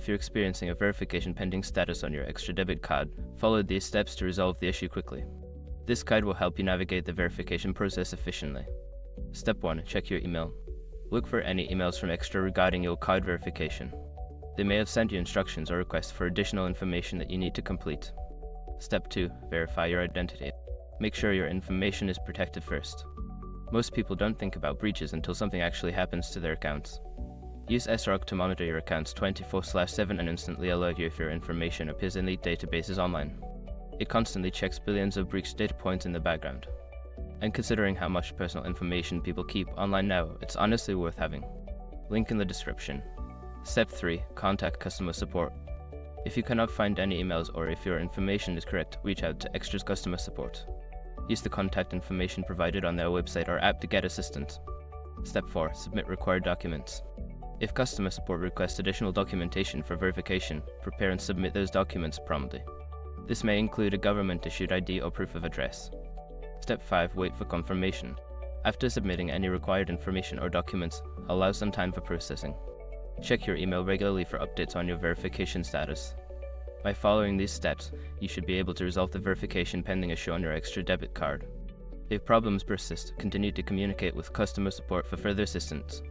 if you're experiencing a verification pending status on your extra debit card, follow these steps to resolve the issue quickly. This guide will help you navigate the verification process efficiently. Step 1. Check your email. Look for any emails from Extra regarding your card verification. They may have sent you instructions or requests for additional information that you need to complete. Step 2. Verify your identity. Make sure your information is protected first. Most people don't think about breaches until something actually happens to their accounts. Use SROC to monitor your accounts 24/7 and instantly alert you if your information appears in leaked databases online. It constantly checks billions of breached data points in the background. And considering how much personal information people keep online now, it's honestly worth having. Link in the description. Step 3. Contact customer support. If you cannot find any emails or if your information is correct, reach out to Extra's customer support. Use the contact information provided on their website or app to get assistance. Step 4. Submit required documents. If customer support requests additional documentation for verification, prepare and submit those documents promptly. This may include a government-issued ID or proof of address. Step 5. Wait for confirmation. After submitting any required information or documents, allow some time for processing. Check your email regularly for updates on your verification status. By following these steps, you should be able to resolve the verification pending issue on your extra debit card. If problems persist, continue to communicate with customer support for further assistance.